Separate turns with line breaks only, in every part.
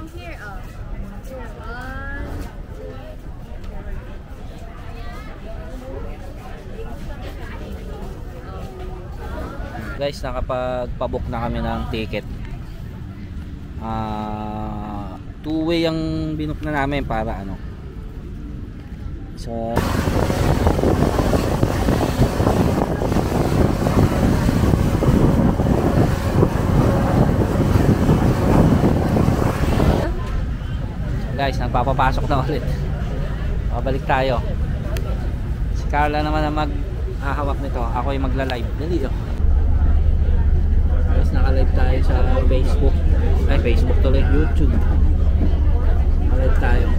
From here, here, 1, 2.
Guys, nakapagpabook na kami ng ticket. Two-way ang binook na namin para ano. So guys, nagpapapasok na ulit. Babalik tayo. Si Carla naman ang maghahawak nito. Ako yung magla-live. Dali oh. Guys, naka-live tayo sa Facebook. Ay, Facebook tuloy. YouTube. Naka-live tayo.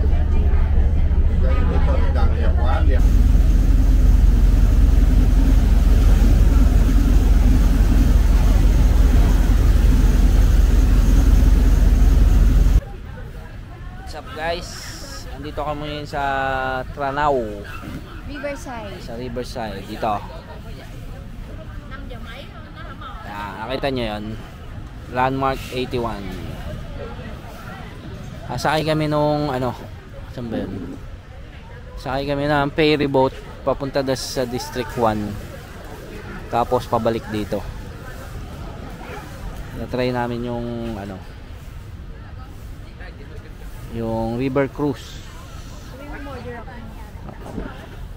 What's up guys? Andito kami sa Tranao.
Riverside.
Sa Riverside. Dito. Nakita nyo yun, Landmark 81. Sakay kami nung ano, saan ba yun? Sakay kami ng ferry boat papunta sa District 1, tapos pabalik dito. Na-try namin yung ano, yung river cruise.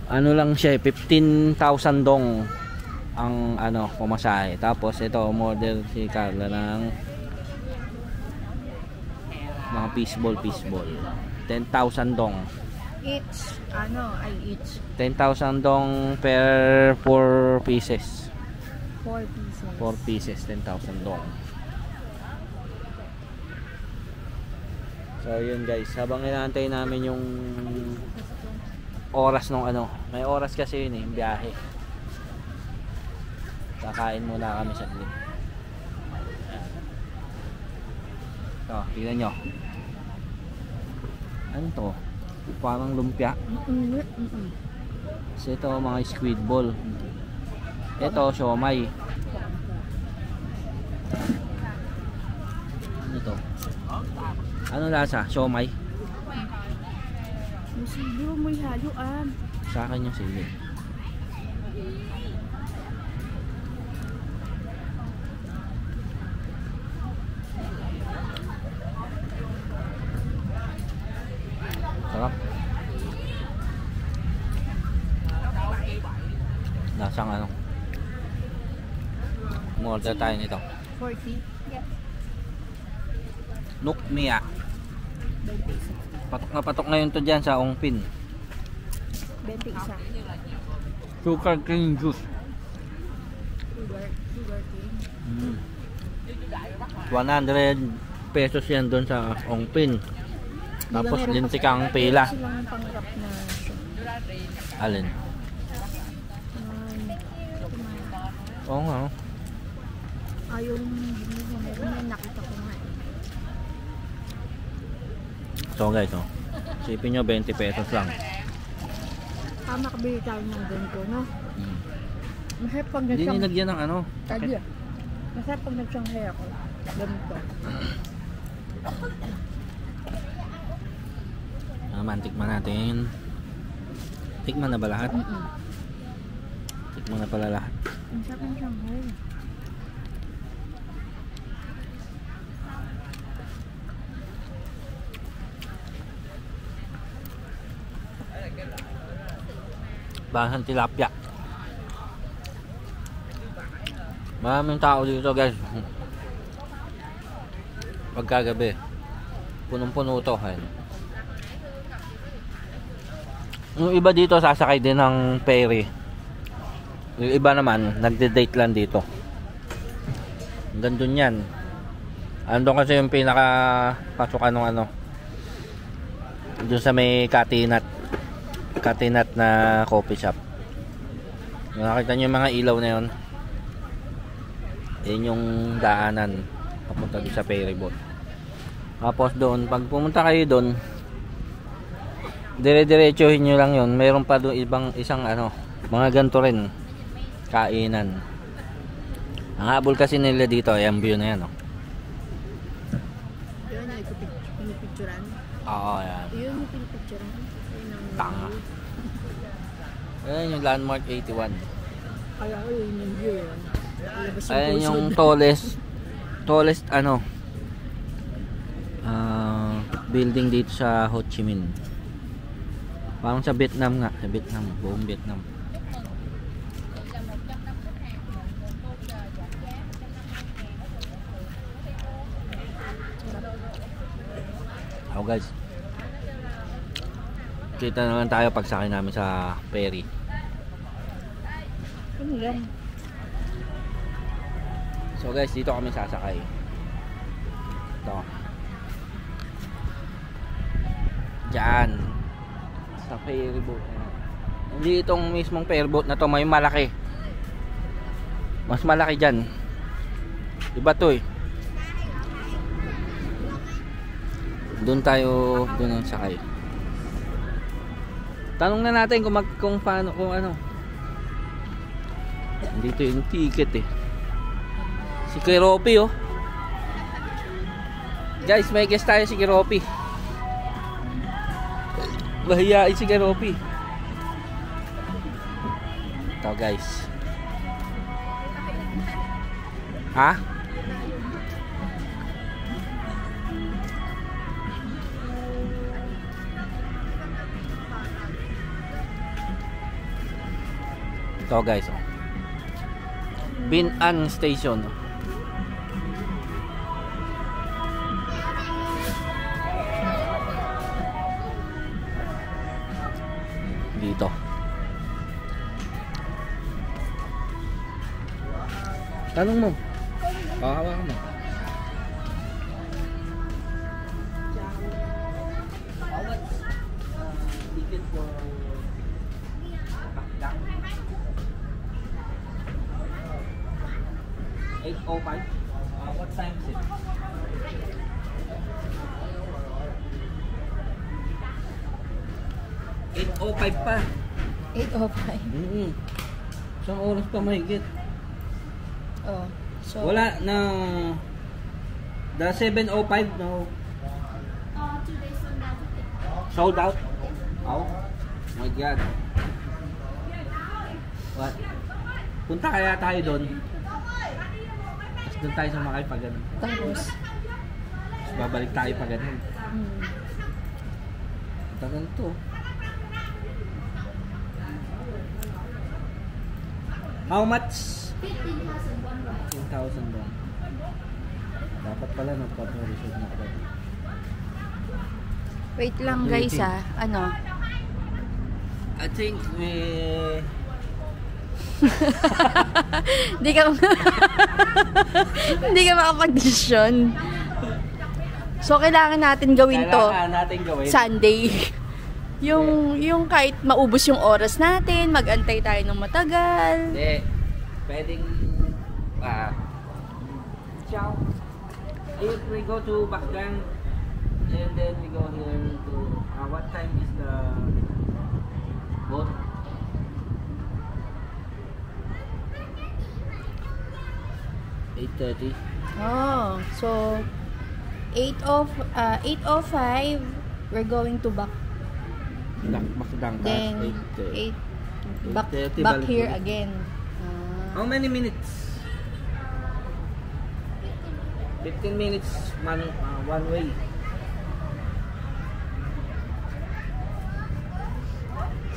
Ano lang siya, 15,000 dong ang ano, pumasahe. Tapos ito, model si Carla ng mga fishball. 10,000 dong.
Each, each.
10,000 dong per 4 pieces.
4 pieces.
4 pieces, 10,000 dong. So yun guys, habang inaantay namin yung oras nung ano, may oras kasi yun yung biyahe. Kakain muna kami sa gilid. Ito, tignan nyo. Ano to? Parang lumpia. Kasi ito mga squid ball. Ito, siomay. Ano to? Ano lasa? Siomay?
Siguro may haluan.
Sa akin yung sili. Sarap. Lasang ano. Umorder tayo nito.
40? Yes.
Nukmia. Patok na patok ngayon to dyan sa Ongpin.
20 isa.
Sugar cane juice.
Sugar cane.
100 pesos yan doon sa Ongpin. Tapos lintikang pila.
Silang pangrap na
Alin? Oo nga.
Yung meron na nakita ko nga.
So guys, oh. Sipin nyo 20 pesos lang.
Makabili tayo ng ganito, no? Masarap pag
Hindi
nagsang...
nilagyan ng ano.
Masarap pag nagsanghay ako. Ganito.
Tikman natin. Tikman na ba lahat? Tikman na pala lahat.
Ang sarap ng sanghay.
Bahang tilapia. Maraming tao dito guys. Pagkagabi punong-puno to. Yung iba dito sasakay din ng ferry. Yung iba naman nagde-date lang dito. Hanggang dun yan. Andun kasi yung pinaka pasukan ng ano, dun sa may Katinat na coffee shop. Nakita nyo yung mga ilaw na yun. Yun yung daanan papunta doon sa ferry boat. Tapos doon, pag pumunta kayo doon, dire-diretsuhin nyo lang yun. Mayroon pa doon isang ano, mga ganito rin kainan. Ang habol kasi nila dito ay ang view na yan, oh.
pinipicturan.
Oo, yan.
Yun yung pinipicturan. Yun ang
Tanga. Ayan yung landmark 81.
Kaya ko yun yung view yun. Labas yung
Ayan yung
pusod.
tallest ano building dito sa Ho Chi Minh. Parang sa Vietnam nga, sa Vietnam, buong Vietnam. Oh guys, kita na lang tayo pagsakay namin sa ferry.
Ano yan?
So guys, dito kami sasakay. Ito. Diyan. Sa ferry boat. Hindi itong mismong ferry boat na to, may malaki. Mas malaki dyan. Iba to eh. Doon ang sakay. Tanong na natin kung paano, kung ano. Dito yung ticket eh. Si Kiropi oh. Guys, may guest tayo si Kiropi. Mahiyain si Kiropi. Ito guys. Ha? Ito guys oh. Bin An Station. Dito. Tanong mo. Hawakan mo. Ticket for 8:05. What time is it? 8:05 pa.
8:05.
Isang oras pa mahigit.
Oh. So,
Wala na. The 7:05 no.
2 days sold out.
Sold out? Oh my god. What? Punta kaya tayo doon. Tapos doon tayo sa Makay pag ganun.
Tapos,
Tapos babalik tayo pag ganun. Tagal to. How much? 15,000 doon. Dapat pala nagpa-reserve na ako.
wait lang guys ah. Ano?
I think we...
Hindi ka hindi ka makapag-desisyon. So kailangan natin gawin to
Kailangan natin gawin.
Sunday. Yung kahit maubos yung oras natin, mag-antay tayo ng matagal.
Hindi. Pwedeng... Ciao. If we go to Bakgang and then we go here to... what time is the boat? 8:30.
Oh, so 8:05 we're going to back.
Bakgang.
Then
8:30.
back
8:30
back
balik
here
ulit.
again.
How many minutes? 15 minutes one way.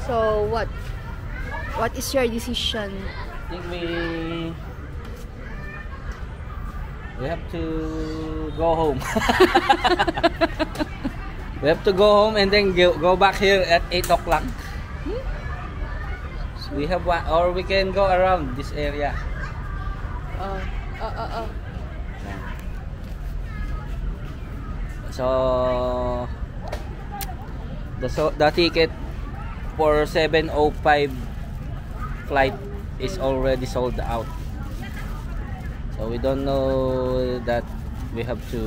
So what is your decision?
I think we have to go home. We have to go home and then go back here at 8 o'clock. So we have one, or we can go around this area. So the ticket for 7:05 flight is already sold out. So we don't know that we have to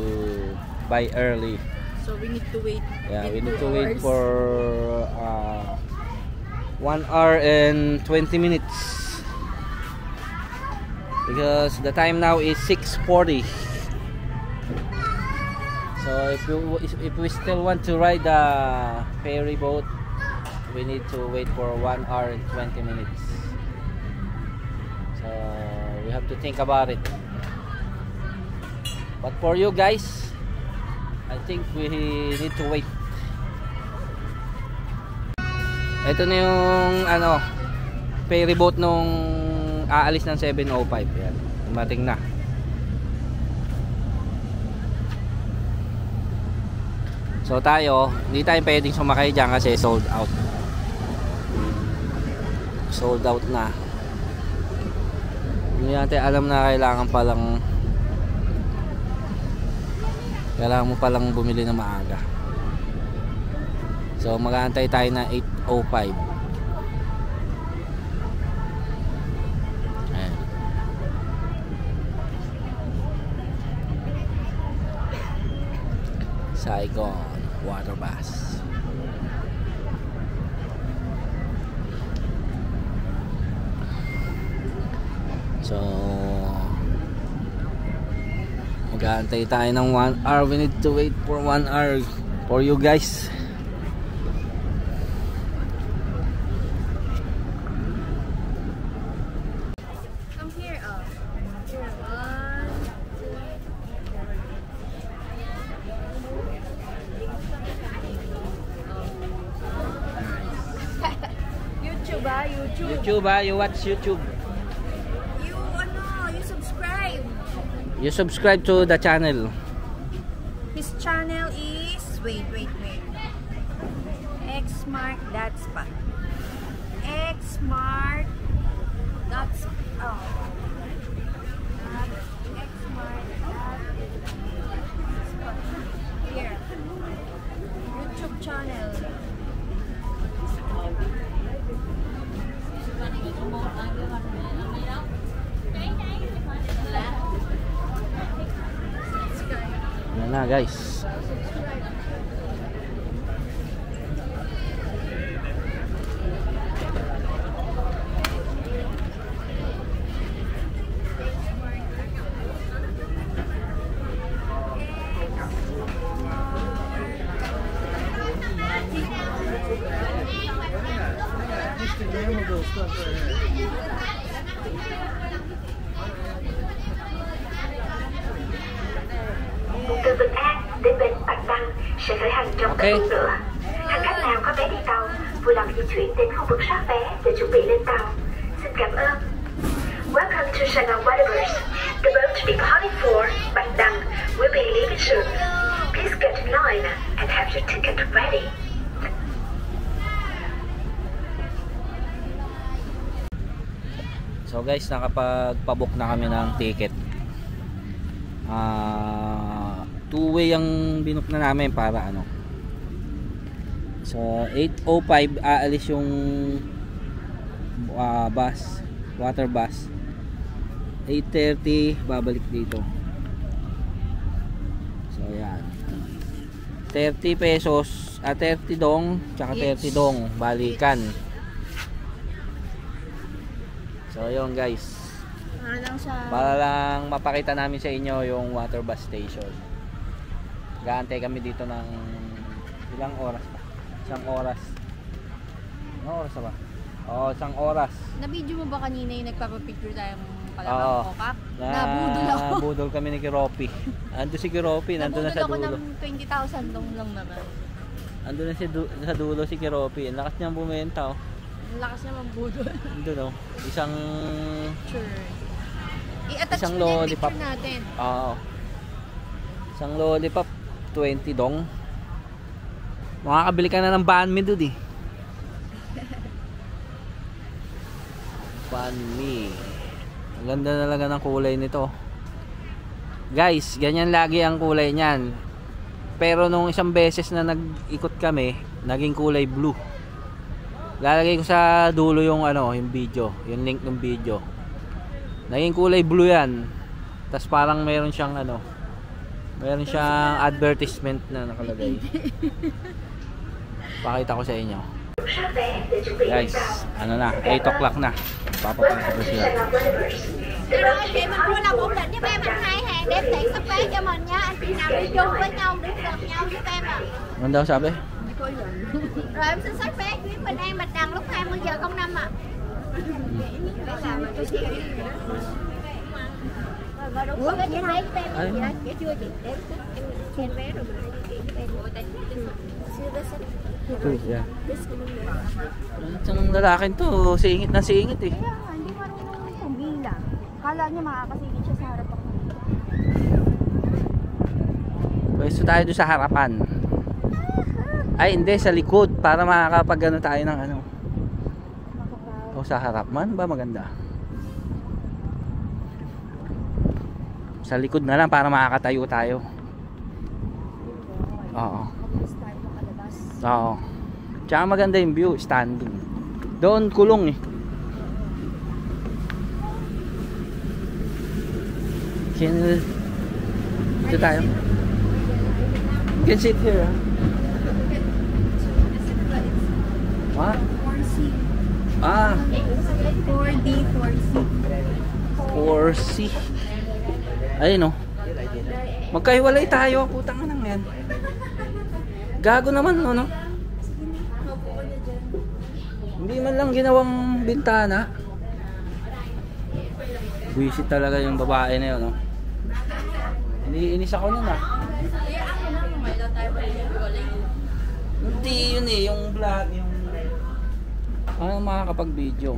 buy early.
So we need to wait.
Yeah, we need
2
to wait
hours.
for 1 hour and 20 minutes because the time now is 6:40. So if we still want to ride the ferry boat, we need to wait for 1 hour and 20 minutes. So we have to think about it. But for you guys, I think we need to wait. Ito na yung ano, ferry boat nung aalis ng 7:05. Yan, dumating na. So tayo, hindi tayo pwedeng sumakay dyan kasi sold out. Sold out na. Hindi natin alam na kailangan mo palang bumili ng maaga. So mag-aantay tayo na 8:05. Ayan. Saigon water bus. So mag-aantay tayo ng 1 hour. We need to wait for 1 hour for you guys.
Come here, oh. Here, 1, 2. YouTube ah, YouTube.
YouTube ah, you watch YouTube.
You subscribe.
You subscribe to the channel.
His channel is wait. Xmart Datspot. Xmart Datspot. Oh. Xmart Datspot. Here. YouTube channel.
Yan na guys.
Từ Bình An đến bến Bạch Đằng sẽ khởi hành trong
Okay.
vài phút nữa. Hành khách nào có vé đi tàu vui lòng di chuyển đến khu vực soát vé để chuẩn bị lên tàu. Xin cảm ơn. Welcome to Saigon Waterworks. The boat departing for Bạch Đằng will be leaving soon. Please get in line and have your ticket ready.
So guys, nakapagpabook na kami ng ticket. Two-way ang binook na namin para ano. So 8:05 aalis yung bus, water bus. 8:30 babalik dito. So yan. 30 pesos, 30 dong, tsaka 30 dong balikan. So yun guys, para lang mapakita namin sa inyo yung water bus station. Gaantay kami dito ng ilang oras pa? Isang oras. Ano oras ba? Oo, isang oras.
Na-video mo ba kanina yung nagpapapicture tayong
Oo.
palamang kokak? Nabudol ako.
Nabudol kami ni Kiropi. Ando si Kiropi, nandun na sa
Nabudol
dulo.
ako ng 20,000 lang naman.
Ando na sa dulo si Kiropi. Ang lakas niyang bumenta oh.
Ang lakas naman budol.
Andun oh. Isang
I-attach
Isang
mo yung
lollipop.
picture natin.
Oo. Isang lollipop, 20 dong. Makakabili ka na ng banh mi dude eh. Banh mi. Ang ganda talaga ng kulay nito. Guys, ganyan lagi ang kulay niyan. Pero nung isang beses na nag-ikot kami, naging kulay blue. Lalagay ko sa dulo yung ano, yung video, yung link ng video. Naging kulay blue 'yan. Tapos parang meron siyang ano, meron siyang advertisement na nakalagay. Pakita ko sa inyo. Guys, ano na, 8 o'clock na. Papapasok ko sila.
The boat departing for Bạch Đằng
đếm tiền sắp vé cho mình nha. Anh chị nào đi chung với nhau, đi gặp nhau giúp em ạ.
Ano daw sabi?
Rồi em xin sách vé chuyến Bình An Bạch Đằng lúc 20:05 ạ. Ủa, cái vé với em gì đó, vé chưa chị? Em xem vé rồi mà đi với em.
Ito, yeah. Itong lalaking to, singit na singit eh.
Kaya nga, hindi marunong pumila. Kala niya makakasingit siya sa harap ako.
Pwesto tayo doon sa harapan. Ay, hindi, sa likod. Para makakapag ano tayo ng ano. O sa harap man ba maganda? Sa likod na lang para makakatayo tayo. Oo. Oo. Tsaka maganda yung view, standing. Doon kulong eh. Dito tayo. You can sit here. What?
4C.
Ah,
4D, 4C.
4C. Ayun oh. Magkahiwalay tayo, putang ina yan. Gago naman no. Hindi man lang ginawang bintana. Buisit talaga yung babae na yun, no? Iniinis ako nun, ah. Hindi yun eh, yung vlog, yung... Ano makakapag-video.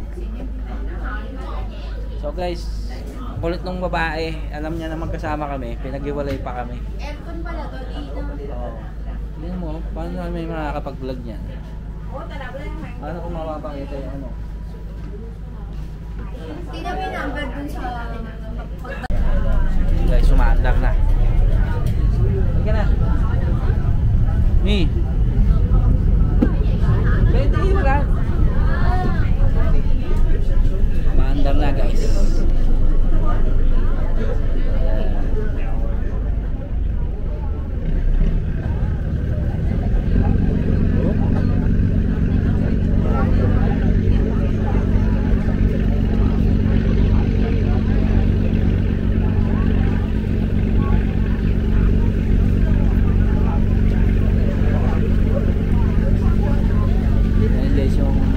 So guys, ang kulit ng babae, alam niya na magkasama kami, pinag-iwalay pa kami.
Aircon pala to dito.
Oo. Tingnan mo, paano namin makakapag-vlog niyan? Ano kung mapapakita yung ano?
Tingnan mo yung number dun sa...
Guys, sumaandar na. Halika na. Mi. Pwede, wala. Sumaandar na guys.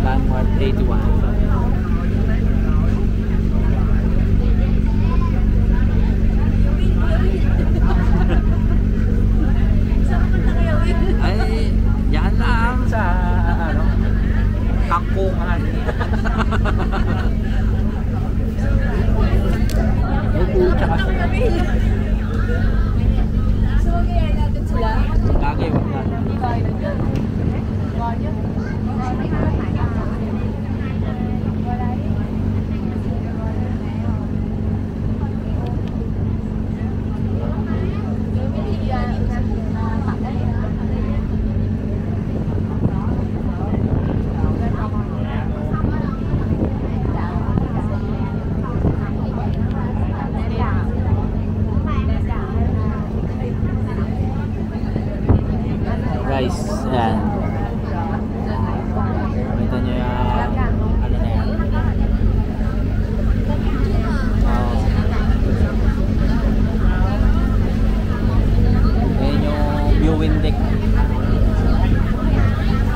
Landmark 81. Ay, yan lang sa ano, Kangkungan. Lagi, wag na. Guys, ayan. Kita nyo yung ano na yan. Oh. Ayan yung viewing deck.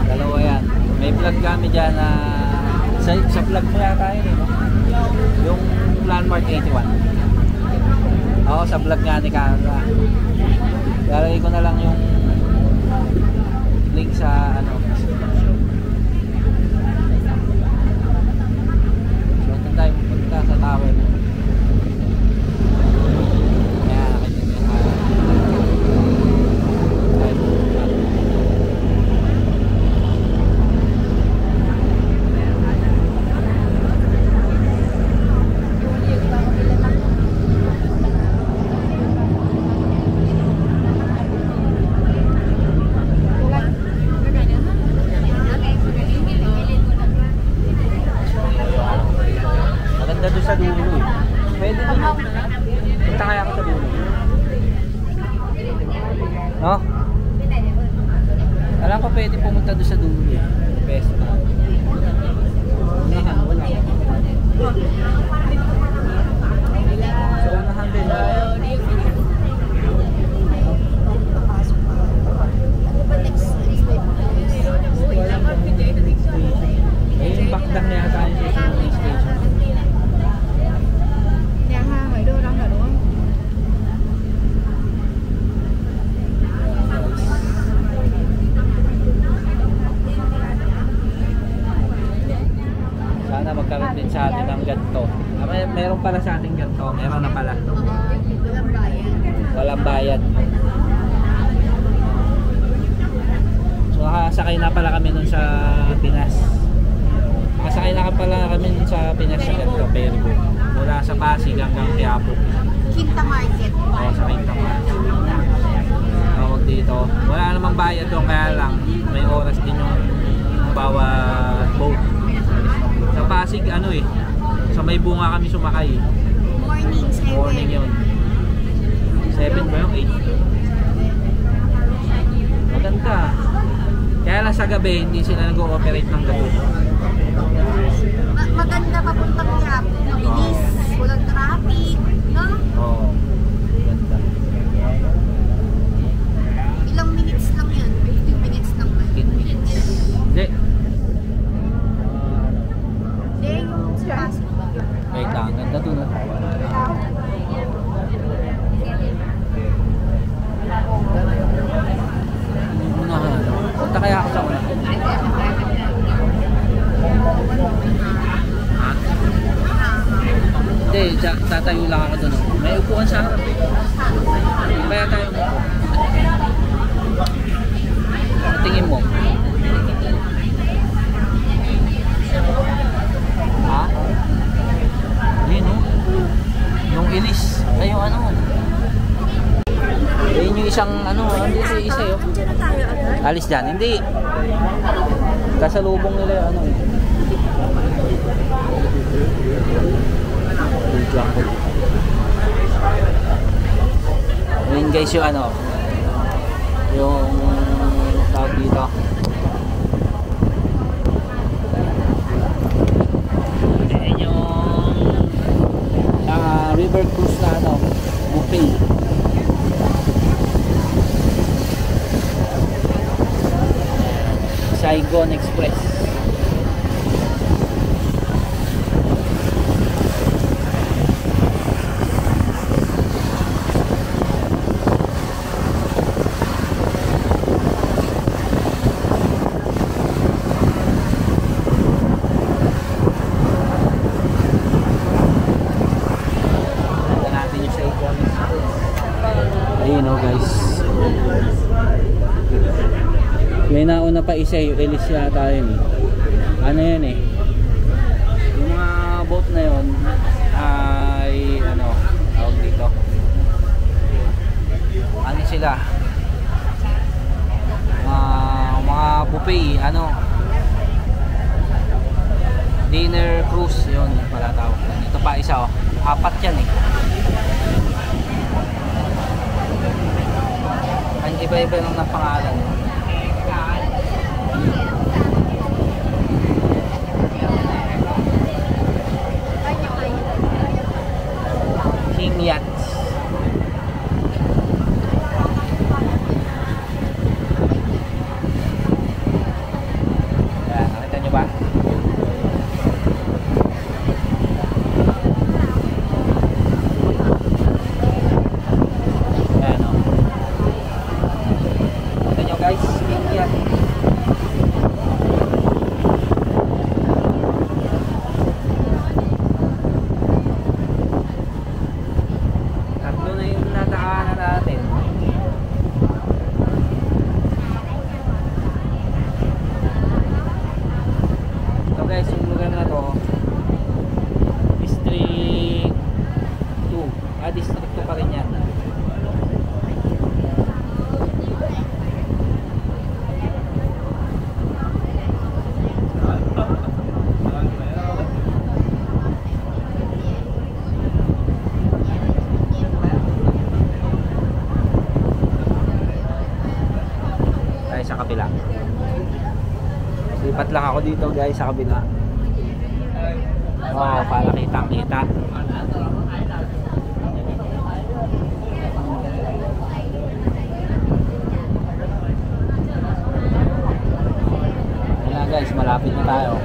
Dalawa yan. May vlog kami dyan na sa vlog mo yata yun eh, no? Yung Landmark 81. Oo, sa vlog nga ni Canada. Lalagay ko na lang yung link sa ano. So, doon tayo pupunta sa tower. Ayan, nakita nyo yung maganda doon sa dulo eh. Pwede doon. Punta kaya ako sa dulo. No? Alam ko pwede pumunta doon sa dulo eh. Best. Unahan, wala. So unahan din. pala sa ating ganito. Meron na pala.
Walang bayan.
Walang bayad. So nakasakay na pala kami nun sa Pinas. Nakasakay na pala kami nun sa Pinas sa ganito. Pero mula sa Pasig hanggang Quiapo.
Quinta Market.
Oo, sa Quinta Market. Tawag dito. Wala namang bayad doon, kaya lang may oras din yung bawat boat. Sa Pasig ano eh, sa may bunga kami sumakay.
Morning, 7.
Morning yun. 7 ba yung 8? Maganda. Kaya lang sa gabi, hindi sila nag-ooperate ng gabi.
Maganda papuntang Quiapo. Mabilis. Walang traffic. No?
Oo. Maganda.
Ilang minutes lang yan? 15 minutes lang ba?
15 minutes. Hindi.
Hindi, yung sa Pasig ba?
Wait lang, ganda dun ah. Una ka. Punta kaya ako sa una. Ha? Hindi, tatayo lang ako dun. May upuan sa harap. Kaya tayo mo. Sa tingin mo? Ha? Hindi no? Yung ilis. Ay yung ano. Ayun yung isang ano. Hindi yung isa yun.
Andiyan na tayo agad?
Alis dyan. Hindi. Kasalubong nila yung ano eh. Ayun guys yung ano. Yung tawag dito. Ayun yung river cruise na ano. Buffet. Saigon Express. Ayun o guys. May nauna pa isa yung Elis yata yun eh. Ano yan eh. Yung mga boat na yun ay ano, tawag dito. Ano sila? Mga buffet, ano. Dinner cruise yun pala tawag. Ito pa isa oh. 4 yan eh. Ang iba-iba lang ng pangalan. King Yachts. Yan, nakita nyo ba? Yan o. Nakita nyo guys, King Yachts. Guys, yung lugar na to District 2 District 2 pa rin yan. Tayo sa kabila. Lipat lang ako dito guys sa kabila. Oh, para kitang-kita. Wala guys, malapit na tayo.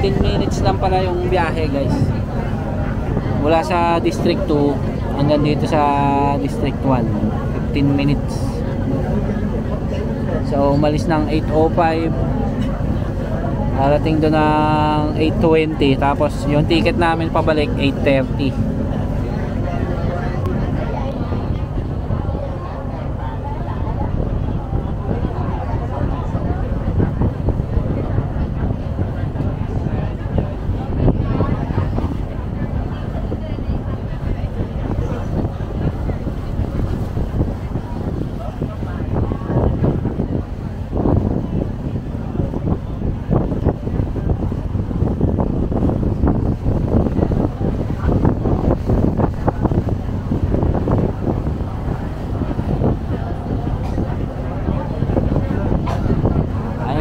Minutes lang pala yung biyahe guys. Mula sa District 2 hanggang dito sa District 1, 15 minutes. So umalis ng 8:05, darating doon ng 8:20, tapos yung ticket namin pabalik 8:30.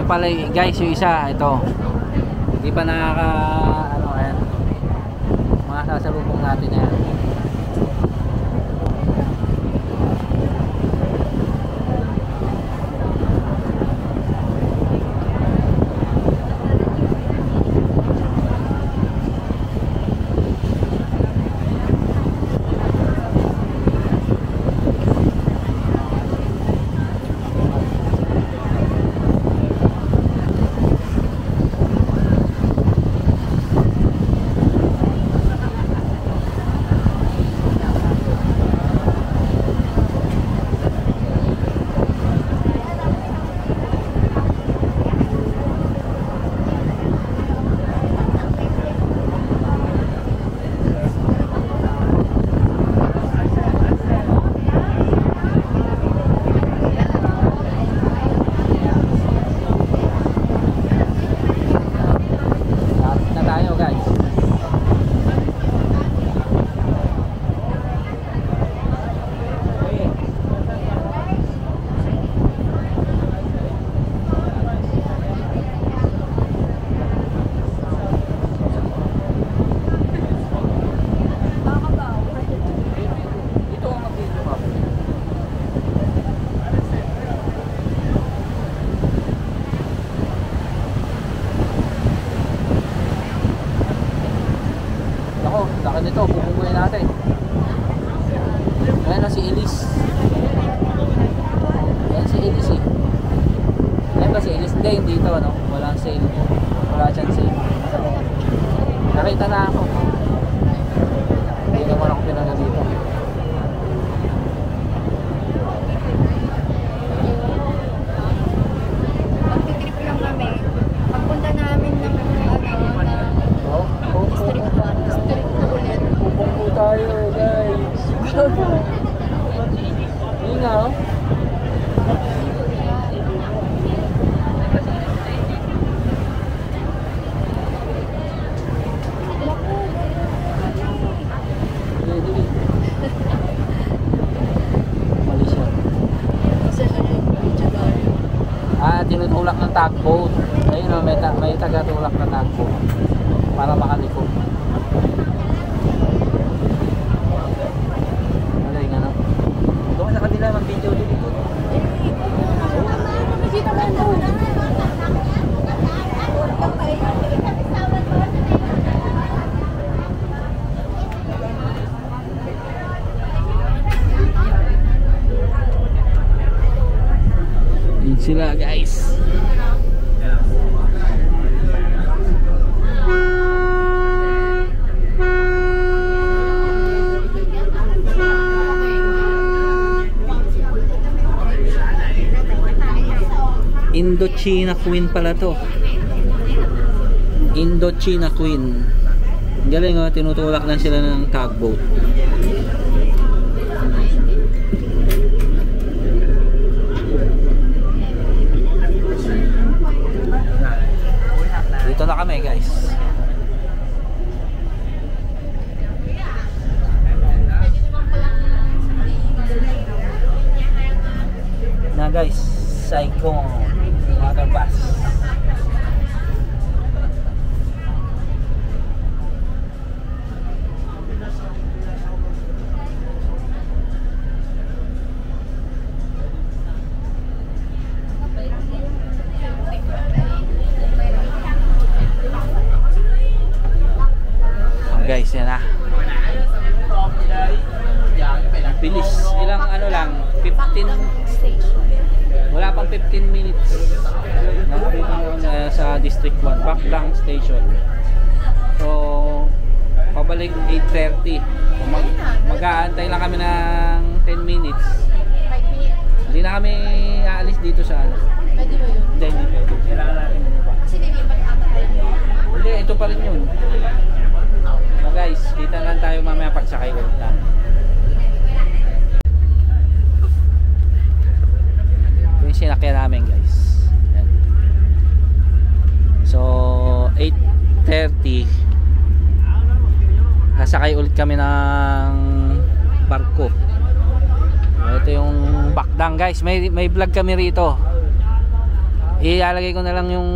Pala guys, yung isa ito hindi pa nakaka ano, ayan, mga sasalubong natin yan. Laki nito, bubunggoy natin. Ayan na si Elise. Ayan si Elise eh. Ayan ba si Elise? Hindi ito, ano? Walang sale. Wala dyan sale. Nakita na ako. Hindi naman ako pinala dito.
Magtitrip lang kami. Pagpunta namin ng district na ulit.
Bubunggo tayo guys. Hindi nga oh. Tinutulak ng tugboat. Ayun o, may taga-tulak na tugboat para makaliko. Galing ano? Doon sa kanila mag-video dito.
Nakikita mo doon.
Yun sila guys. Indochina Queen pala to. Indochina Queen. Galing oh, tinutulak lang sila ng tugboat. Dito na kami guys. Na guys, Saigon water bus. Guys, yan na. Bilis. Ilang ano lang, 15
station.
Wala pang 15 minutes. Nandito na kami sa District 1, Bakdang Station. So, pabalik 8:30. Mag-aantay lang kami ng 10 minutes. Hindi na kami aalis dito sa ano.
Pwede ba yun?
Hindi pwede. Kailangan natin bumaba.
Kasi nilipat ata tayo.
Hindi, ito pa rin yun. So guys, kita lang tayo mamaya pagsakay ulit namin. Ito yung sinakyan namin guys. Yan. So, 8:30 nasakay ulit kami ng barko. Ito yung Bakdang guys. May vlog kami rito. Ilalagay ko na lang yung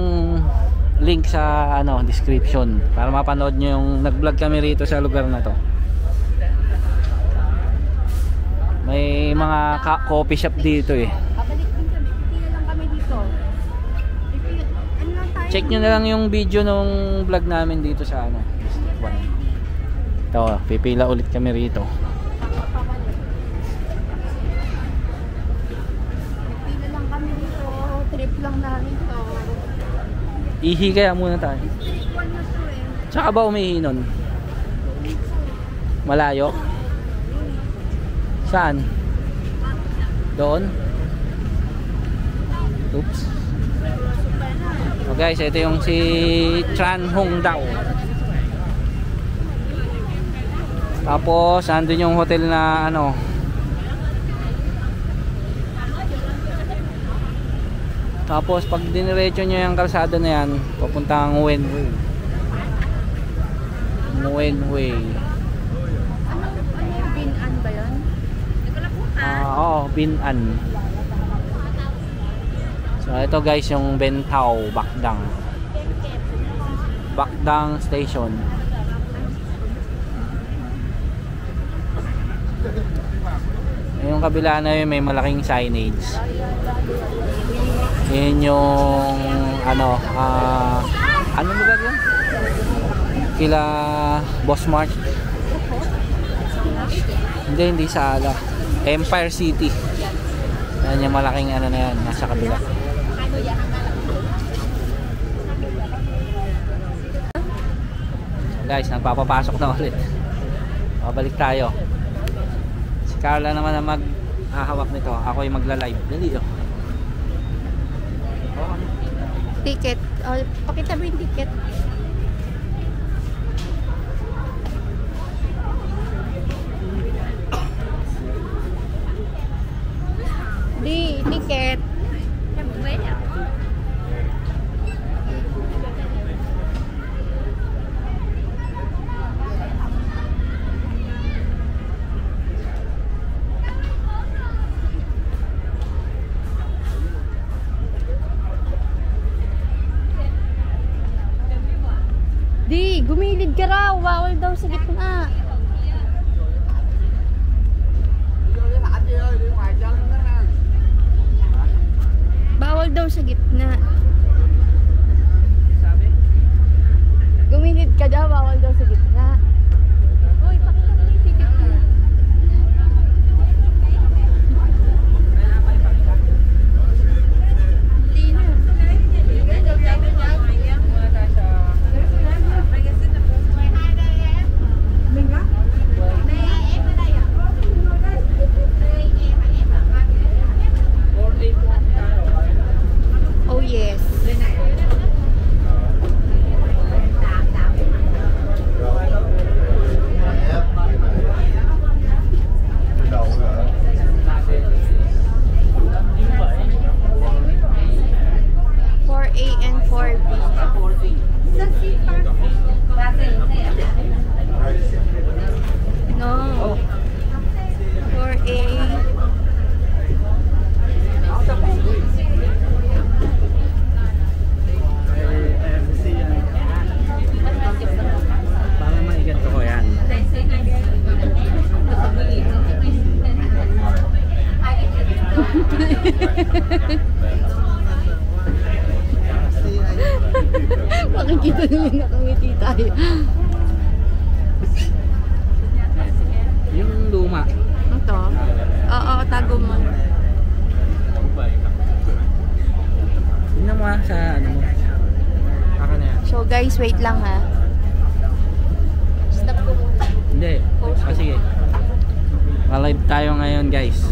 link sa ano description para mapanood nyo yung nag-vlog kami rito sa lugar na to. May mga coffee shop dito eh.
Babalik din kami. Pipila lang kami dito. Ano lang tayo?
Check nyo na lang yung video nung vlog namin dito sa ano District 1. Ito, pipila ulit kami rito.
Pipila lang kami dito. Trip lang namin to.
Ihi kaya muna tayo.
District 1 na to eh.
Tsaka ba umihi nun? Malayo? Saan? Doon? Oops. So guys, ito yung si Tran Hong Dao. Tapos andun yung hotel na ano. Tapos pag diniretso nyo yung kalsada na yan, papuntang Wenwei. Wenwei.
Ano yung Binan ba yun?
Oo, Binan. So ito guys yung Bentao, Bakdang. Bakdang Station. Yung kabila na yun may malaking signage. Yun yung ano lugar yun? Kila Boss Mart. Hindi sa ala. Empire City. Yan yung malaking ano na yan, nasa kabila. So guys, nagpapapasok na ulit. Babalik tayo. Si Carla naman ang maghahawak nito. Ako yung magla-live. Dali oh.
Ticket. Pakita mo yung ticket. Di, ticket. Di, gumilid ka raw. Bawal daw sa gitna. Bawal daw sa gitna. Gumilid ka daw, bawal daw sa gitna. Uy, pakita mo yung ticket mo. Hindi na. Oh yes. No. 4A.
Para maiganto ko yan.
Makikita naman nakangiti tayo.
Yung luma.
Ito? Oo, tago mo.
mo sa ano mo. Aka na yan.
So guys, wait lang ha. Stop ko muna.
Hindi. Sige. Live tayo ngayon guys.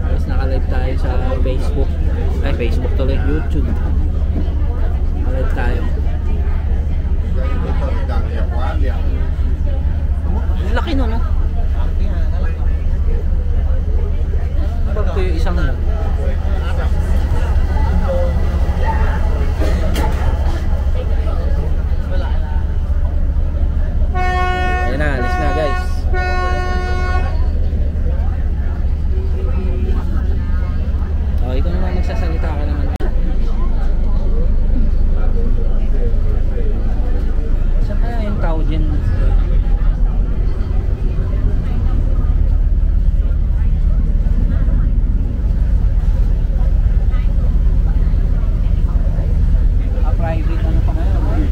Guys, naka-live tayo sa Facebook. Ay, Facebook tuloy. YouTube. Naka-live tayo. Laki no, no? Pag ko yung isang yun. Ayan na, alis na guys. Oh, ikaw naman magsasalita ka naman. Saan kaya yung tao dyan? Private ano pa ngayon?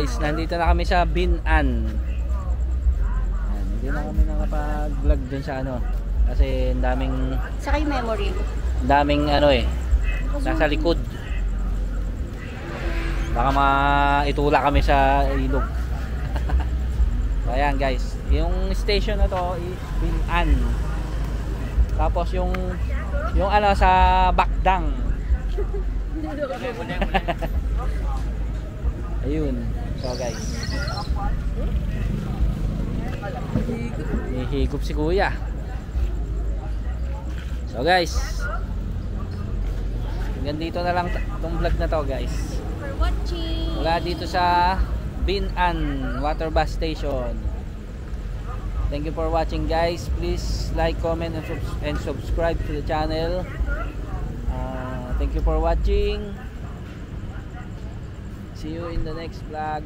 guys, nandito na kami sa Binan. Ayan, hindi na kami nakapag-vlog dun sa ano. Kasi
Saka yung memory.
daming ano eh, nasa likod. Baka maitula kami sa ilog. So ayan guys, yung station na to is Binan. Tapos yung ano sa Bakdang. Ayun. So guys, may higop si kuya. So guys, hanggang dito na lang itong vlog na to guys.
For watching.
Mula dito sa Binan Water Bus Station. Thank you for watching guys. Please like, comment and subscribe to the channel. Thank you for watching. See you in the next vlog.